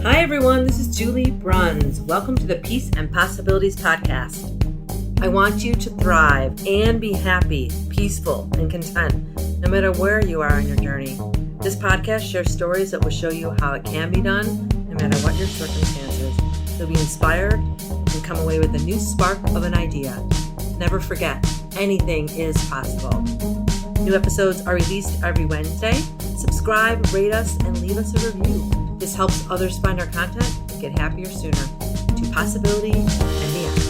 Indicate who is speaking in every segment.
Speaker 1: Hi everyone, this is Julie Bruns. Welcome to the Peace and Possibilities podcast. I want you to thrive and be happy, peaceful, and content, no matter where you are on your journey. This podcast shares stories that will show you how it can be done, no matter what your circumstances. You'll be inspired and come away with a new spark of an idea. Never forget, anything is possible. New episodes are released every Wednesday. Subscribe, rate us, and leave us a review. This helps others find our content and get happier sooner. To possibility and beyond.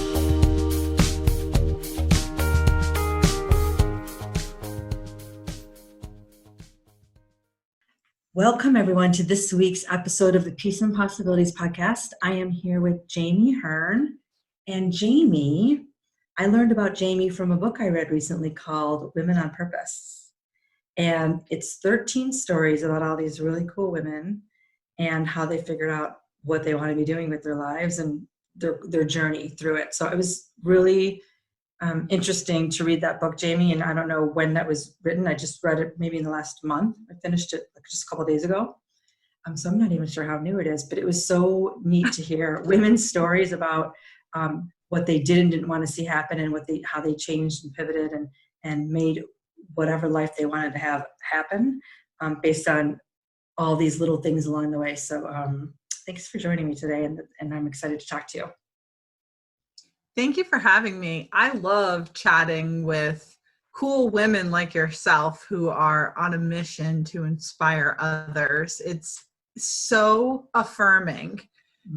Speaker 1: Welcome everyone to this week's episode of the Peace and Possibilities podcast. I am here with Jami Hearn. And Jami, I learned about Jami from a book I read recently called Women on Purpose. And it's 13 stories about all these really cool women and how they figured out what they want to be doing with their lives and their journey through it. So it was really interesting to read that book, Jami, and I don't know when that was written. I just read it maybe in the last month. I finished it just a couple of days ago. So I'm not even sure how new it is, but it was so neat to hear women's stories about what they did and didn't want to see happen and how they changed and pivoted and made whatever life they wanted to have happen based on all these little things along the way. So thanks for joining me today, and I'm excited to talk to you.
Speaker 2: Thank you for having me. I love chatting with cool women like yourself who are on a mission to inspire others. It's so affirming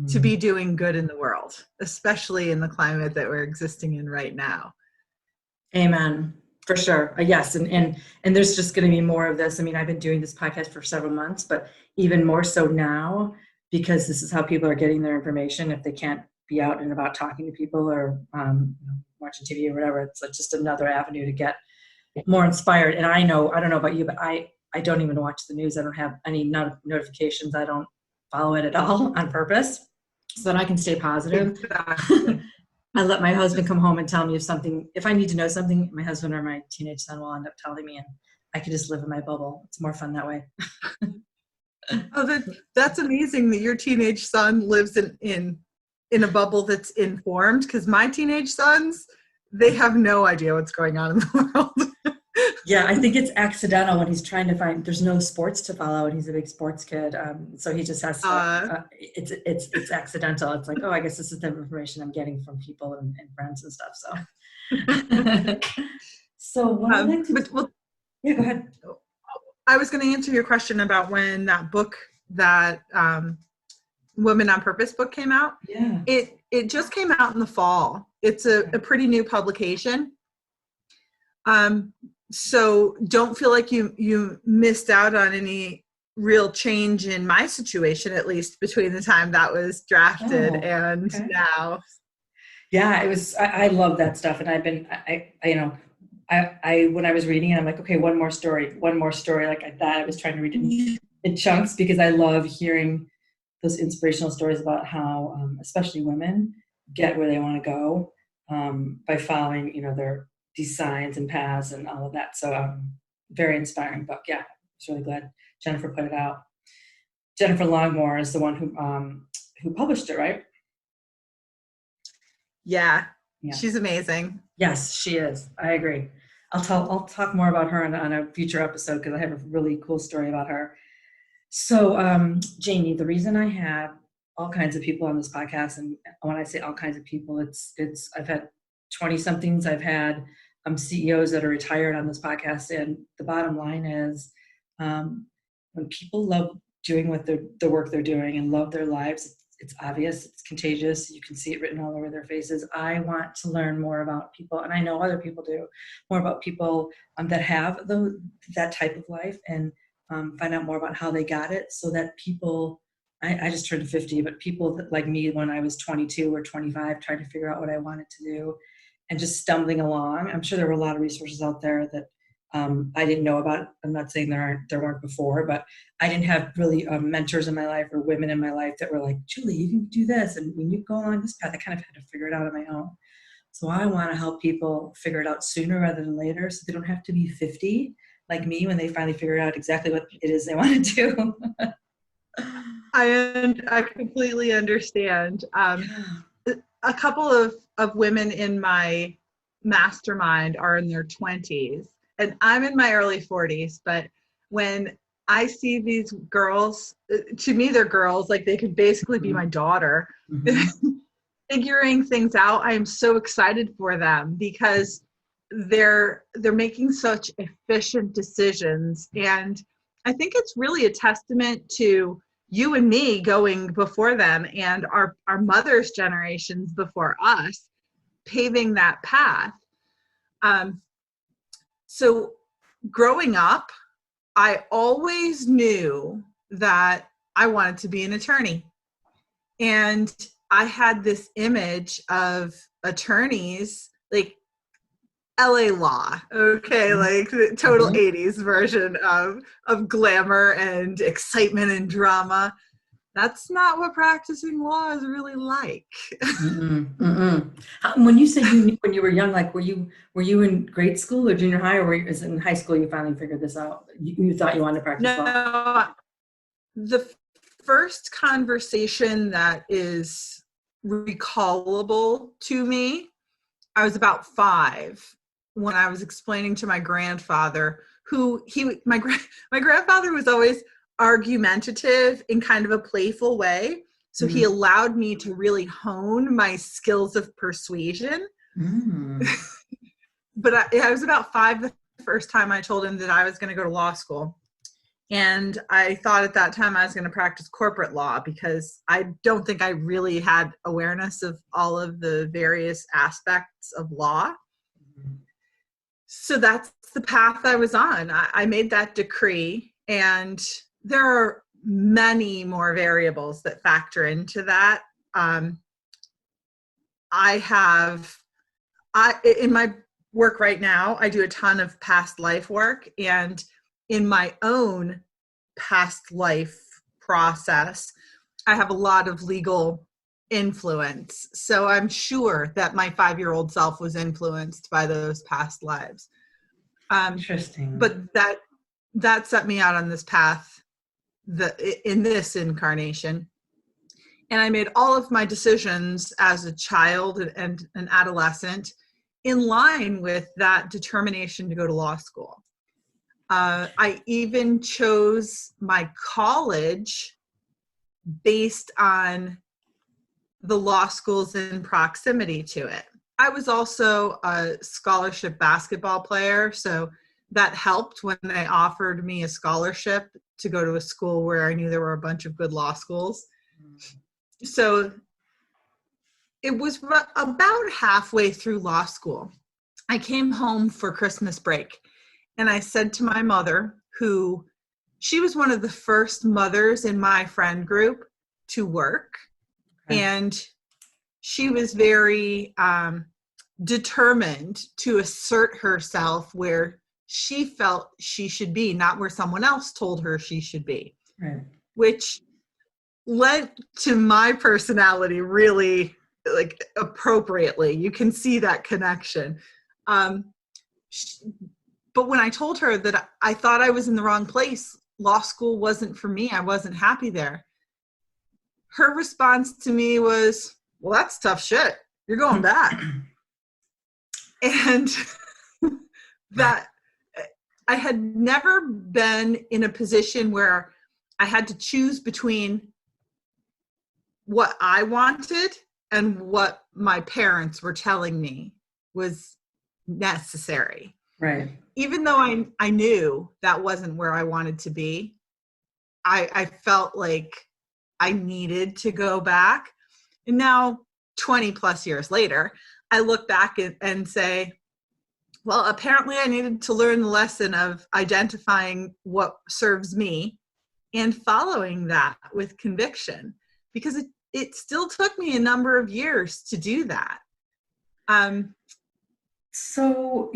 Speaker 2: to be doing good in the world, especially in the climate that we're existing in right now.
Speaker 1: Amen. For sure. Yes. And there's just going to be more of this. I mean, I've been doing this podcast for several months, but even more so now, because this is how people are getting their information. If they can't be out and about talking to people or watching TV or whatever, it's like just another avenue to get more inspired. And I don't know about you, but I don't even watch the news. I don't have any notifications. I don't follow it at all on purpose so that I can stay positive.
Speaker 2: Exactly.
Speaker 1: I let my husband come home and tell me if I need to know something, my husband or my teenage son will end up telling me, and I can just live in my bubble. It's more fun that way.
Speaker 2: Oh, that's amazing that your teenage son lives in a bubble that's informed, because my teenage sons, they have no idea what's going on in the world.
Speaker 1: Yeah, I think it's accidental when he's trying to find, there's no sports to follow, and he's a big sports kid. So he just has to, it's accidental. It's like, oh, I guess this is the information I'm getting from people and friends and stuff. So yeah, go ahead.
Speaker 2: I was going to answer your question about when that book, that Women on Purpose book came out.
Speaker 1: Yeah.
Speaker 2: It just came out in the fall. It's a pretty new publication. So don't feel like you missed out on any real change in my situation, at least between the time that was drafted and now.
Speaker 1: Yeah, it was, I love that stuff. And I've been, I when I was reading it, I'm like, okay, one more story like that. I was trying to read it in chunks because I love hearing those inspirational stories about how, especially women, get where they want to go by following, these signs and paths and all of that. So very inspiring book. Yeah, I was really glad Jennifer put it out. Jennifer Longmore is the one who published it, right?
Speaker 2: Yeah. She's amazing.
Speaker 1: Yes, she is. I agree. I'll talk more about her on a future episode because I have a really cool story about her. So, Jami, the reason I have all kinds of people on this podcast, and when I say all kinds of people, it's I've had 20-somethings, I've had CEOs that are retired on this podcast, and the bottom line is when people love doing the work they're doing and love their lives, it's obvious, it's contagious, you can see it written all over their faces. I want to learn more about people, and I know other people do, more about people that have that type of life, and find out more about how they got it, so that people, I just turned 50, but people like me when I was 22 or 25 trying to figure out what I wanted to do and just stumbling along. I'm sure there were a lot of resources out there that I didn't know about. I'm not saying there weren't before, but I didn't have really mentors in my life or women in my life that were like, Julie, you can do this, and when you go along this path, I kind of had to figure it out on my own. So I want to help people figure it out sooner rather than later, so they don't have to be 50 like me when they finally figure out exactly what it is they want to do.
Speaker 2: I completely understand.
Speaker 1: Yeah.
Speaker 2: A couple of women in my mastermind are in their 20s, and I'm in my early 40s. But when I see these girls, to me, they're girls, like they could basically be my daughter,
Speaker 1: Mm-hmm.
Speaker 2: figuring things out. I am so excited for them because they're making such efficient decisions, and I think it's really a testament to you and me going before them and our mothers' generations before us paving that path. um, so growing up, I always knew that I wanted to be an attorney, and I had this image of attorneys like LA Law, okay, like the total
Speaker 1: Mm-hmm.
Speaker 2: 80s version of glamour and excitement and drama. That's not what practicing law is really like.
Speaker 1: Mm-mm, mm-mm. When you say you knew when you were young, like were you in grade school or junior high, or is it in high school you finally figured this out? You thought you wanted to practice law?
Speaker 2: No, the first conversation that is recallable to me, I was about 5 when I was explaining to my grandfather, my grandfather was always argumentative in kind of a playful way. So he
Speaker 1: Mm-hmm.
Speaker 2: allowed me to really hone my skills of persuasion.
Speaker 1: Mm.
Speaker 2: But I was about 5 the first time I told him that I was going to go to law school. And I thought at that time I was going to practice corporate law because I don't think I really had awareness of all of the various aspects of law. So that's the path I was on. I made that decree, and there are many more variables that factor into that. Um, in my work right now, I do a ton of past life work, and in my own past life process, I have a lot of legal influence. So I'm sure that my 5-year-old self was influenced by those past lives.
Speaker 1: Interesting.
Speaker 2: But that set me out on this path in this incarnation. And I made all of my decisions as a child and an adolescent in line with that determination to go to law school. I even chose my college based on the law schools in proximity to it. I was also a scholarship basketball player, so that helped when they offered me a scholarship to go to a school where I knew there were a bunch of good law schools. So it was about halfway through law school. I came home for Christmas break, and I said to my mother, she was one of the first mothers in my friend group to work.
Speaker 1: Okay.
Speaker 2: And she was very determined to assert herself where she felt she should be, not where someone else told her she should be.
Speaker 1: Right.
Speaker 2: Which led to my personality really like appropriately. You can see that connection. But when I told her that I thought I was in the wrong place, law school wasn't for me, I wasn't happy there, her response to me was, well, that's tough shit. You're going back. And that I had never been in a position where I had to choose between what I wanted and what my parents were telling me was necessary.
Speaker 1: Right.
Speaker 2: Even though I knew that wasn't where I wanted to be, I felt like I needed to go back. And now, 20 plus years later, I look back and say, well, apparently I needed to learn the lesson of identifying what serves me and following that with conviction, because it still took me a number of years to do that.
Speaker 1: So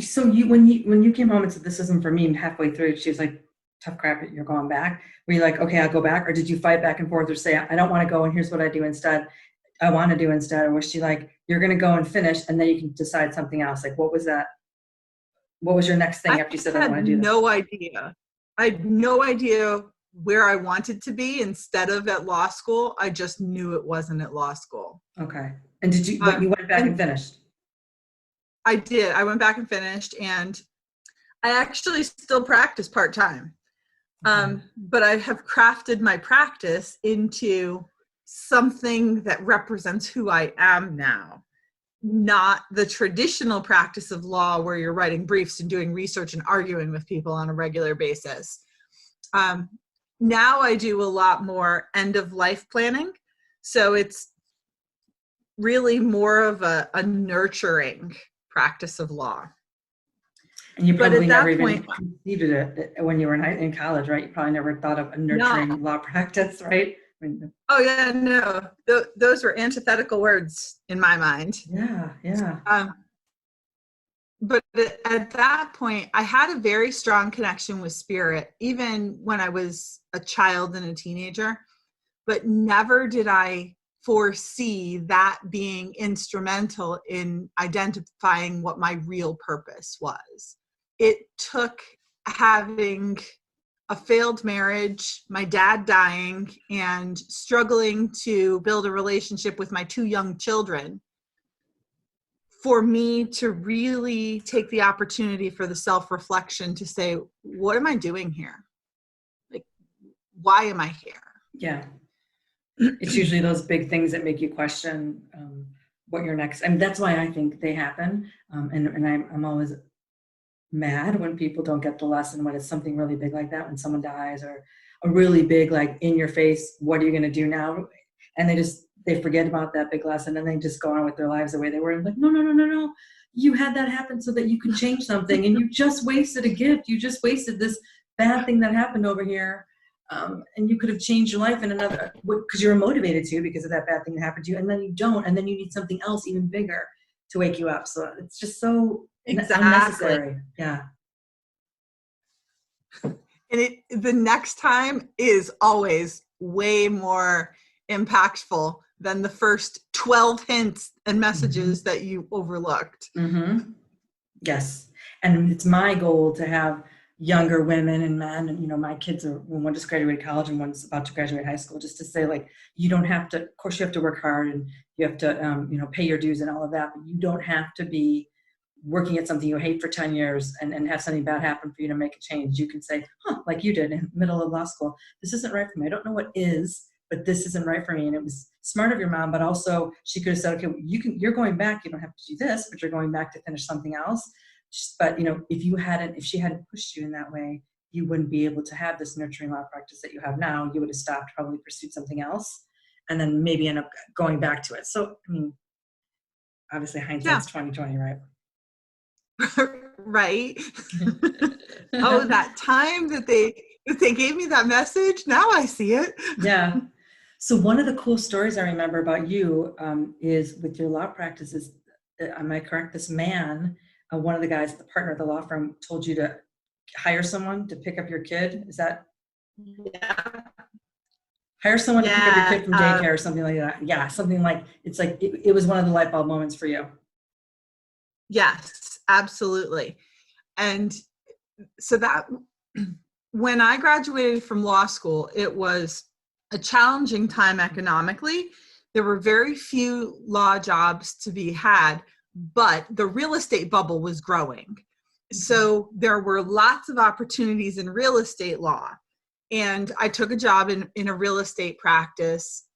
Speaker 1: when you came home and said this isn't for me, and halfway through she was like, tough crap, you're going back. Were you like, okay, I'll go back? Or did you fight back and forth or say, I don't want to go and here's what I do instead? I want to do instead? Or was she like, you're going to go and finish and then you can decide something else? Like, what was that? What was your next thing
Speaker 2: I
Speaker 1: after you said, I want
Speaker 2: had
Speaker 1: to do this?
Speaker 2: no idea. I had no idea where I wanted to be instead of at law school. I just knew it wasn't at law school.
Speaker 1: Okay. And but you went back and finished?
Speaker 2: I did. I went back and finished, and I actually still practice part-time.
Speaker 1: Okay.
Speaker 2: But I have crafted my practice into something that represents who I am now, not the traditional practice of law where you're writing briefs and doing research and arguing with people on a regular basis. Now I do a lot more end of life planning. So it's really more of a nurturing practice of law.
Speaker 1: And you probably never even conceived it when you were in college, right? You probably never thought of a nurturing law practice, right?
Speaker 2: Oh yeah, no, those were antithetical words in my mind.
Speaker 1: Yeah, yeah.
Speaker 2: But at that point, I had a very strong connection with spirit, even when I was a child and a teenager, but never did I foresee that being instrumental in identifying what my real purpose was. It took having a failed marriage, my dad dying, and struggling to build a relationship with my 2 young children for me to really take the opportunity for the self-reflection to say, what am I doing here? Like, why am I here?
Speaker 1: Yeah. It's usually those big things that make you question what your next, I mean, that's why I think they happen. And I'm always mad when people don't get the lesson when it's something really big like that, when someone dies, or a really big, like, in your face, what are you going to do now? And they forget about that big lesson, and they just go on with their lives the way they were. And like, no. You had that happen so that you could change something, and you just wasted a gift. You just wasted this bad thing that happened over here. And you could have changed your life in another, because you were motivated to because of that bad thing that happened to you, and then you don't, and then you need something else even bigger to wake you up. So it's just so unnecessary. Yeah.
Speaker 2: And the next time is always way more impactful than the first 12 hints and messages that you overlooked.
Speaker 1: Mm-hmm. Yes. And it's my goal to have younger women and men, and my kids one just graduated college and one's about to graduate high school, just to say, like, you don't have to, of course you have to work hard and you have to pay your dues and all of that, but you don't have to be working at something you hate for 10 years and have something bad happen for you to make a change. You can say, like you did in the middle of law school, this isn't right for me. I don't know what is, but this isn't right for me. And it was smart of your mom, but also she could have said, okay, you're going back, you don't have to do this, but you're going back to finish something else. But if she hadn't pushed you in that way, you wouldn't be able to have this nurturing law practice that you have now. You would have stopped, probably pursued something else, and then maybe end up going back to it. So, I mean, obviously hindsight's 2020, right?
Speaker 2: Right. Oh, that time that they gave me that message. Now I see it.
Speaker 1: Yeah. So one of the cool stories I remember about you is with your law practices. Am I correct? This man, one of the guys, the partner of the law firm, told you to hire someone to pick up your kid. Is that?
Speaker 2: Yeah.
Speaker 1: Hire someone to pick up your kid from daycare or something like that. Yeah, something like, it's like it was one of the light bulb moments for you.
Speaker 2: Yes, absolutely. And so that when I graduated from law school, it was a challenging time economically. There were very few law jobs to be had, but the real estate bubble was growing. So there were lots of opportunities in real estate law. And I took a job in a real estate practice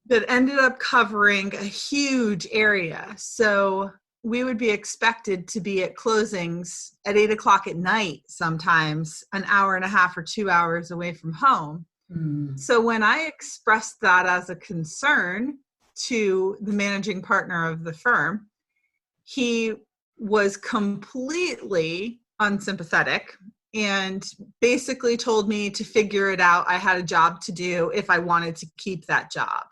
Speaker 2: that ended up covering a huge area. So we would be expected to be at closings at 8:00 at night, sometimes an hour and a half or 2 hours away from home. So when I expressed that as a concern to the managing partner of the firm, he was completely unsympathetic and basically told me to figure it out. I had a job to do if I wanted to keep that job.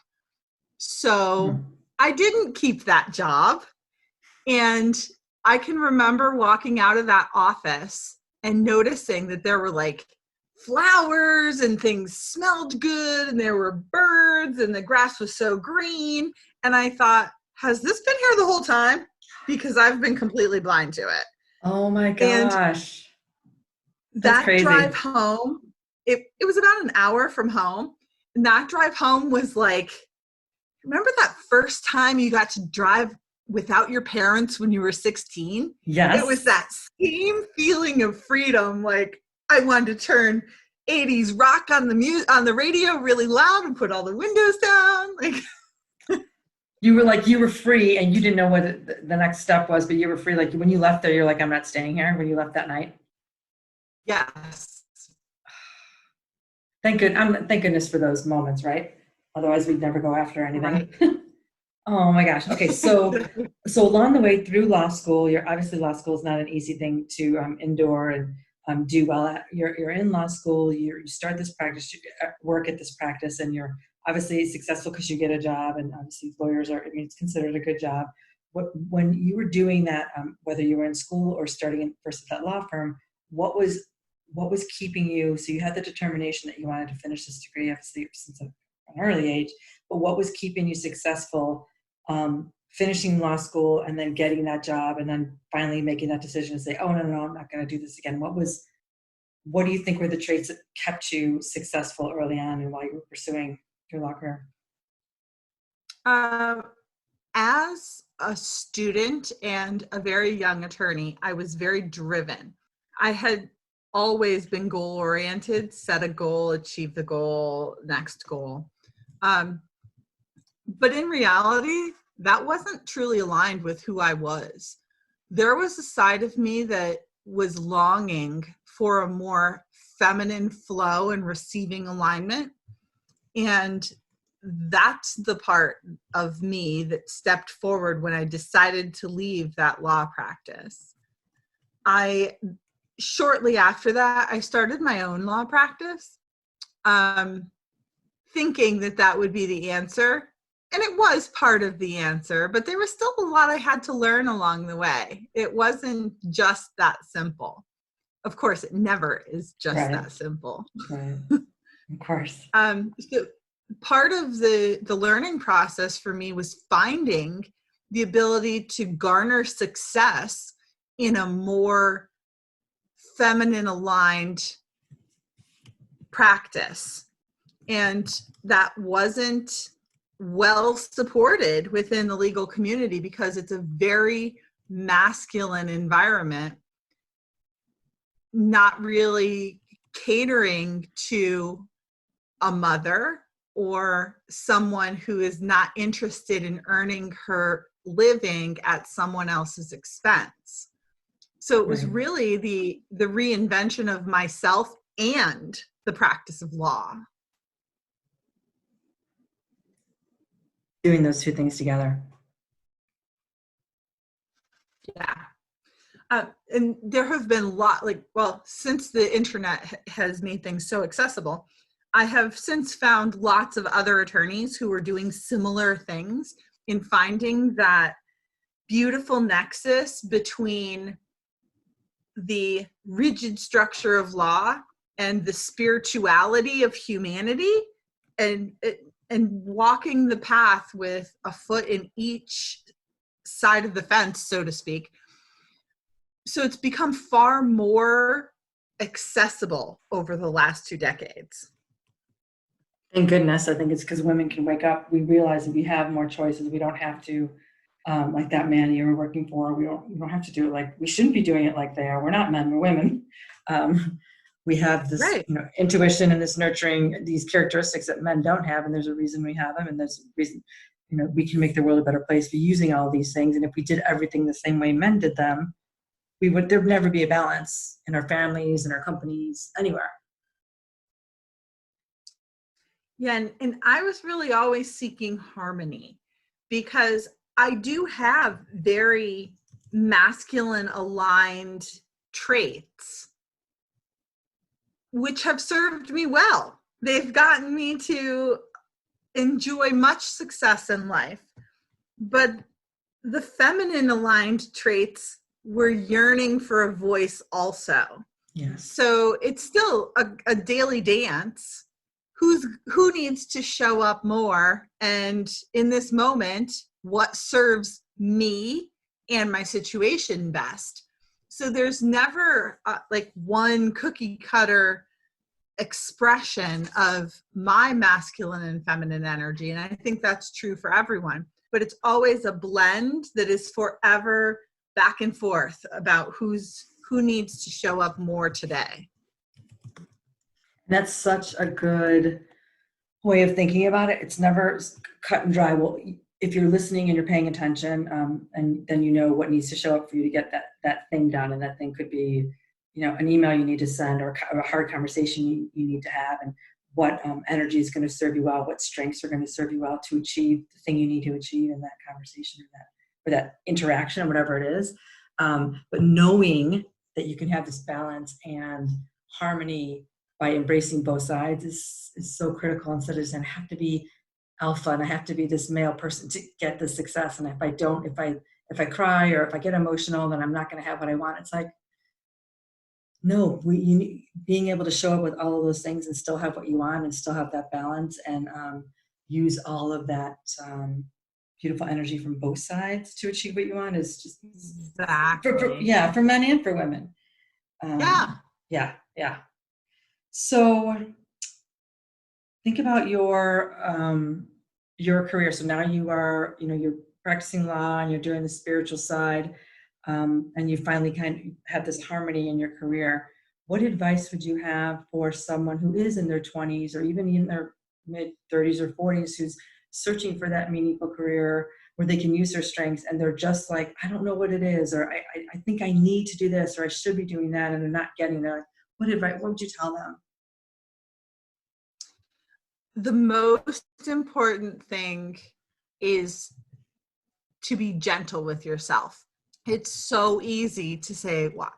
Speaker 2: So I didn't keep that job. And I can remember walking out of that office and noticing that there were like flowers and things smelled good and there were birds and the grass was so green. And I thought, has this been here the whole time? Because I've been completely blind to it.
Speaker 1: Oh my gosh.
Speaker 2: And that
Speaker 1: crazy.
Speaker 2: drive home it was about an hour from home. And that drive home was like, remember that first time you got to drive without your parents when you were 16?
Speaker 1: Yes.
Speaker 2: It was that same feeling of freedom. Like I wanted to turn 80s rock on the radio really loud and put all the windows down. Like
Speaker 1: you were free and you didn't know what the next step was, but you were free. Like when you left there, you're like, I'm not staying here. When you left that night.
Speaker 2: yes.
Speaker 1: Thank goodness for those moments, right? Otherwise we'd never go after anything.
Speaker 2: Right.
Speaker 1: Oh my gosh. Okay. So along the way through law school, obviously law school is not an easy thing to endure and do well at. You're in law school, you start this practice, you work at this practice, and you're obviously successful because you get a job, and obviously lawyers it's considered a good job. When you were doing that, whether you were in school or starting first at that law firm, what was keeping you? So you had the determination that you wanted to finish this degree, obviously since an early age, but what was keeping you successful finishing law school and then getting that job and then finally making that decision to say, oh, no, I'm not going to do this again? What do you think were the traits that kept you successful early on and while you were pursuing your law career?
Speaker 2: As a student and a very young attorney, I was very driven. I had always been goal oriented, set a goal, achieve the goal, next goal. But in reality, that wasn't truly aligned with who I was. There was a side of me that was longing for a more feminine flow and receiving alignment. And that's the part of me that stepped forward when I decided to leave that law practice. Shortly after that, I started my own law practice, thinking that would be the answer. And it was part of the answer, but there was still a lot I had to learn along the way. It wasn't just that simple. Of course, it never is just that simple.
Speaker 1: Right. Of course.
Speaker 2: So part of the learning process for me was finding the ability to garner success in a more feminine aligned practice. And that wasn't well supported within the legal community because it's a very masculine environment, not really catering to a mother or someone who is not interested in earning her living at someone else's expense. So it was really the reinvention of myself and the practice of law.
Speaker 1: Doing those two things together.
Speaker 2: Yeah. And there have been since the internet has made things so accessible, I have since found lots of other attorneys who are doing similar things in finding that beautiful nexus between the rigid structure of law and the spirituality of humanity, and walking the path with a foot in each side of the fence, so to speak. So it's become far more accessible over the last 2 decades.
Speaker 1: Thank goodness. I think it's because women can wake up. We realize that we have more choices. We don't have to, like that man you were working for. We don't have to do it like we shouldn't be doing it like they are. We're not men. We're women. We have this intuition and this nurturing, these characteristics that men don't have, and there's a reason we have them, and there's a reason we can make the world a better place by using all these things. And if we did everything the same way men did them, there'd never be a balance in our families, in our companies, anywhere.
Speaker 2: Yeah, and I was really always seeking harmony because I do have very masculine aligned traits, which have served me well. They've gotten me to enjoy much success in life. But the feminine aligned traits were yearning for a voice also.
Speaker 1: Yes.
Speaker 2: So it's still a daily dance. Who needs to show up more? And in this moment, what serves me and my situation best? So there's never one cookie cutter expression of my masculine and feminine energy. And I think that's true for everyone, but it's always a blend that is forever back and forth about who needs to show up more today.
Speaker 1: That's such a good way of thinking about it. It's never cut and dry. Well, if you're listening and you're paying attention, and then you know what needs to show up for you to get that thing done, and that thing could be, an email you need to send, or a hard conversation you need to have, and what energy is going to serve you well, what strengths are going to serve you well to achieve the thing you need to achieve in that conversation, or that interaction, or whatever it is. But knowing that you can have this balance and harmony by embracing both sides is so critical, instead of saying I have to be alpha and I have to be this male person to get the success. And if I don't, if I cry or if I get emotional, then I'm not going to have what I want. It's like, no, being able to show up with all of those things and still have what you want and still have that balance, and use all of that beautiful energy from both sides to achieve what you want is just
Speaker 2: exactly
Speaker 1: for men and for women. Yeah. So think about your career. So now you are, you're practicing law and you're doing the spiritual side, and you finally kind of have this harmony in your career. What advice would you have for someone who is in their 20s or even in their mid 30s or 40s, who's searching for that meaningful career where they can use their strengths, and they're just like, I don't know what it is, or I think I need to do this, or I should be doing that, and they're not getting there? What would you tell them?
Speaker 2: The most important thing is to be gentle with yourself. It's so easy to say, well,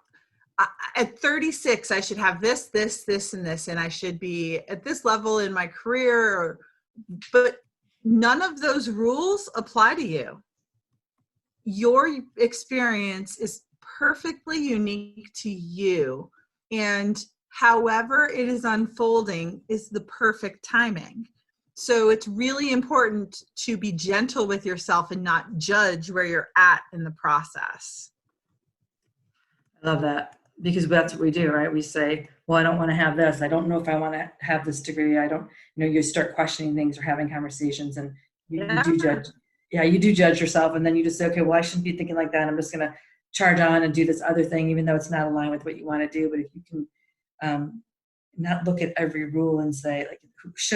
Speaker 2: at 36, I should have this, and this, and I should be at this level in my career, but none of those rules apply to you. Your experience is perfectly unique to you, and however it is unfolding is the perfect timing. So it's really important to be gentle with yourself and not judge where you're at in the process.
Speaker 1: I love that, because that's what we do, right? We say, well, I don't want to have this. I don't know if I want to have this degree. I don't, you start questioning things or having conversations, and you do judge. Yeah, you do judge yourself, and then you just say, okay, well, I shouldn't be thinking like that. I'm just going to charge on and do this other thing, even though it's not aligned with what you want to do. But if you can not look at every rule and say, like,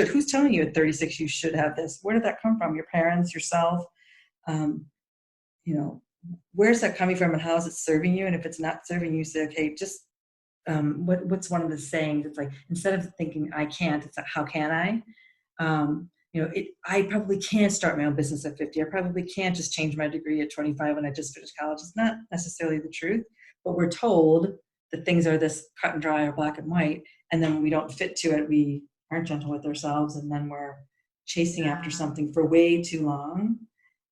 Speaker 1: who's telling you at 36 you should have this? Where did that come from? Your parents, yourself? Where's that coming from, and how is it serving you? And if it's not serving you, say, okay, just what's one of the sayings? It's like, instead of thinking I can't, it's like, how can I? I probably can't start my own business at 50. I probably can't just change my degree at 25 when I just finished college. It's not necessarily the truth, but we're told that things are this cut and dry or black and white. And then when we don't fit to it, we aren't gentle with ourselves. And then we're chasing after something for way too long.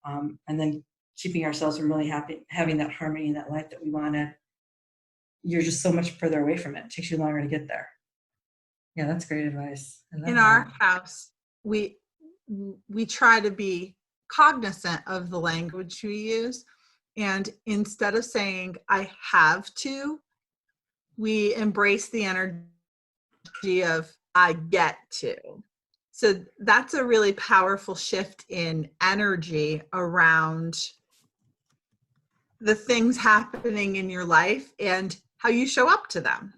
Speaker 1: And then keeping ourselves from really having that harmony in that life that we wanted. You're just so much further away from it. It takes you longer to get there. Yeah, that's great advice.
Speaker 2: In our house, we try to be cognizant of the language we use. And instead of saying, I have to, we embrace the energy of, I get to. So that's a really powerful shift in energy around the things happening in your life and how you show up to them.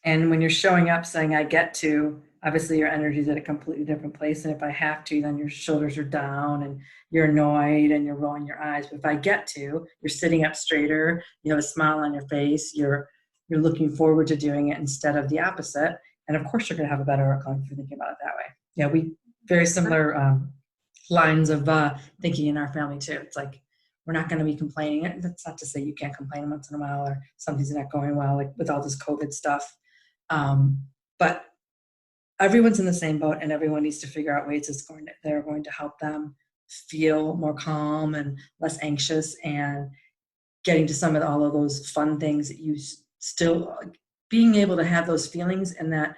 Speaker 1: And when you're showing up saying, I get to, obviously your energy is at a completely different place. And if I have to, then your shoulders are down and you're annoyed and you're rolling your eyes. But if I get to, you're sitting up straighter, you have a smile on your face, you're looking forward to doing it instead of the opposite. And of course, you're going to have a better outcome if you think about it that way. Yeah, we very similar lines of thinking in our family too. It's like, we're not going to be complaining. That's not to say you can't complain once in a while or something's not going well, like with all this COVID stuff. But everyone's in the same boat, and everyone needs to figure out ways they're going to help them feel more calm and less anxious, and getting to some of all of those fun things that you still being able to have those feelings and that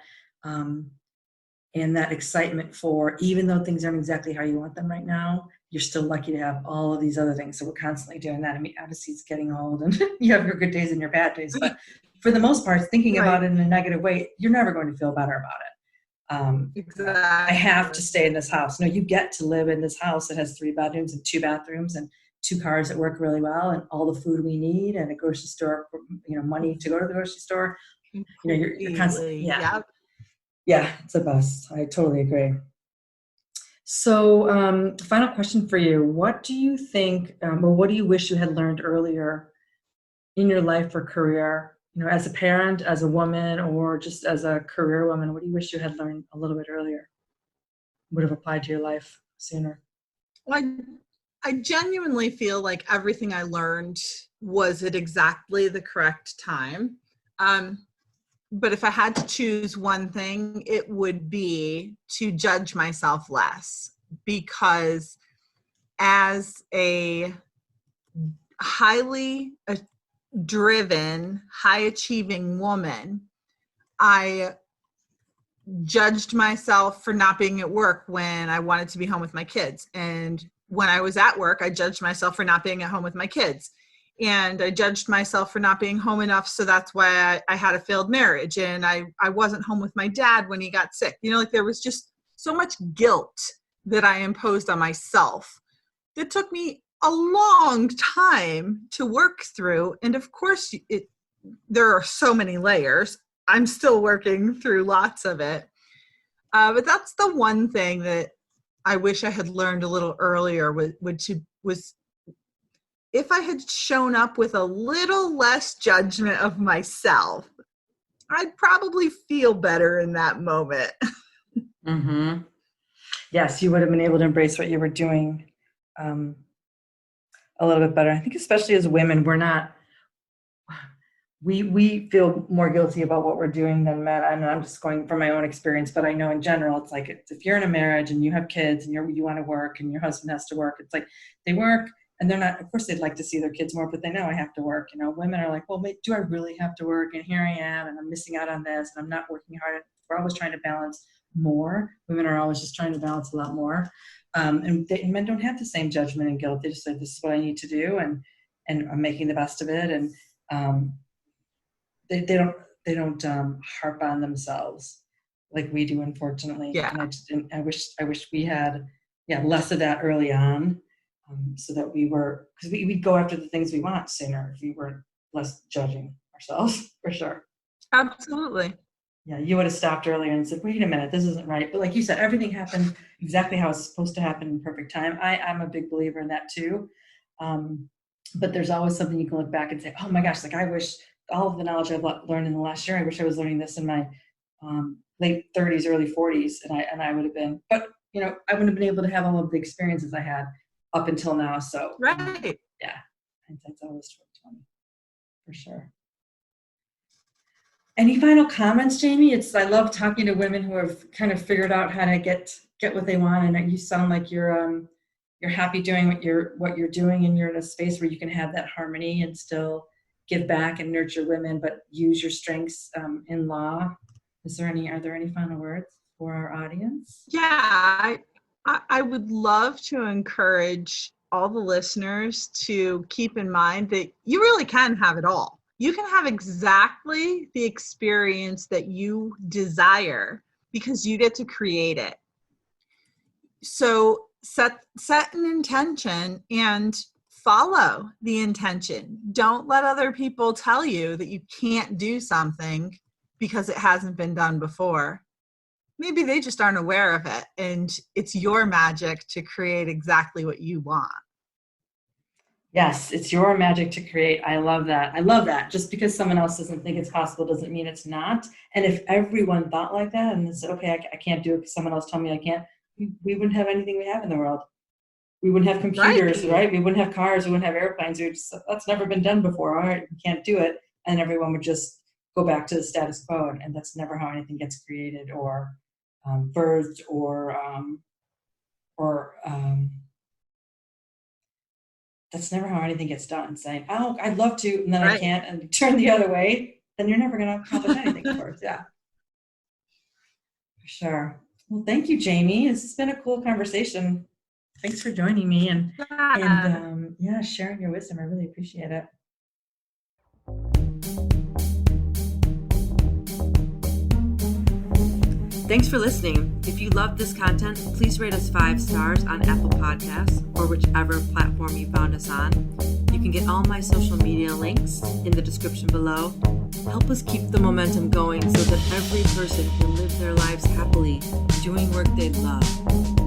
Speaker 1: excitement for, even though things aren't exactly how you want them right now, you're still lucky to have all of these other things. So we're constantly doing that. I mean, obviously it's getting old and you have your good days and your bad days, but for the most part, thinking about
Speaker 2: Right.
Speaker 1: it in a negative way, you're never going to feel better about it. I have to
Speaker 2: Exactly.
Speaker 1: stay in this house. No, you get to live in this house that has 3 bedrooms and 2 bathrooms and 2 cars that work really well and all the food we need and a grocery store, money to go to the grocery store. You're constant.
Speaker 2: Completely.
Speaker 1: Yeah.
Speaker 2: Yep.
Speaker 1: Yeah. It's the best. I totally agree. So, final question for you. What do you think, or what do you wish you had learned earlier in your life or career, as a parent, as a woman, or just as a career woman? What do you wish you had learned a little bit earlier? Would have applied to your life sooner?
Speaker 2: Well, I genuinely feel like everything I learned was at exactly the correct time. But if I had to choose one thing, it would be to judge myself less, because as a highly driven, high achieving woman, I judged myself for not being at work when I wanted to be home with my kids. And when I was at work, I judged myself for not being at home with my kids. And I judged myself for not being home enough. So that's why I had a failed marriage. And I wasn't home with my dad when he got sick. Like there was just so much guilt that I imposed on myself that took me a long time to work through. And of course, there are so many layers. I'm still working through lots of it. But that's the one thing that I wish I had learned a little earlier, which was if I had shown up with a little less judgment of myself, I'd probably feel better in that moment.
Speaker 1: Mm-hmm. Yes, you would have been able to embrace what you were doing a little bit better. I think especially as women, we feel more guilty about what we're doing than men. And I'm just going from my own experience, but I know in general, it's like if you're in a marriage and you have kids and you want to work and your husband has to work, it's like they work and they're not, of course they'd like to see their kids more, but they know I have to work. Women are like, well, do I really have to work? And here I am, and I'm missing out on this, and I'm not working hard. We're always trying to balance more. Women are always just trying to balance a lot more. And men don't have the same judgment and guilt. They just say, this is what I need to do, and I'm making the best of it. And they don't harp on themselves like we do, unfortunately.
Speaker 2: Yeah.
Speaker 1: And I wish we had less of that early on, so that because we'd go after the things we want sooner if we were less judging ourselves, for sure.
Speaker 2: Absolutely.
Speaker 1: Yeah, you would have stopped earlier and said, wait a minute, this isn't right. But like you said, everything happened exactly how it's supposed to happen in perfect time. I'm a big believer in that too. But there's always something you can look back and say, oh my gosh, like I wish all of the knowledge I've learned in the last year, I wish I was learning this in my late 30s, early 40s. And I would have been, but I wouldn't have been able to have all of the experiences I had up until now. So
Speaker 2: Right.
Speaker 1: yeah, hindsight's always 2020 for sure. Any final comments, Jamie? I love talking to women who have kind of figured out how to get what they want, and you sound like you're happy doing what you're doing, and you're in a space where you can have that harmony and still give back and nurture women, but use your strengths in law. Are there any final words for our audience?
Speaker 2: Yeah, I would love to encourage all the listeners to keep in mind that you really can have it all. You can have exactly the experience that you desire because you get to create it. So set an intention and follow the intention. Don't let other people tell you that you can't do something because it hasn't been done before. Maybe they just aren't aware of it, and it's your magic to create exactly what you want.
Speaker 1: Yes, it's your magic to create. I love that. Just because someone else doesn't think it's possible doesn't mean it's not. And if everyone thought like that and said, okay, I can't do it because someone else told me I can't, we wouldn't have anything we have in the world. We wouldn't have computers, right? We wouldn't have cars. We wouldn't have airplanes. That's never been done before. All right, we can't do it. And everyone would just go back to the status quo. And that's never how anything gets created or birthed or that's never how anything gets done. Saying, oh, I'd love to, and then I can't, and turn the other way, then you're never going to accomplish anything, of course. Yeah, for sure. Well, thank you, Jamie. This has been a cool conversation. Thanks for joining me and sharing your wisdom. I really appreciate it.
Speaker 3: Thanks for listening. If you love this content, please rate us 5 stars on Apple Podcasts or whichever platform you found us on. You can get all my social media links in the description below. Help us keep the momentum going so that every person can live their lives happily, doing work they love.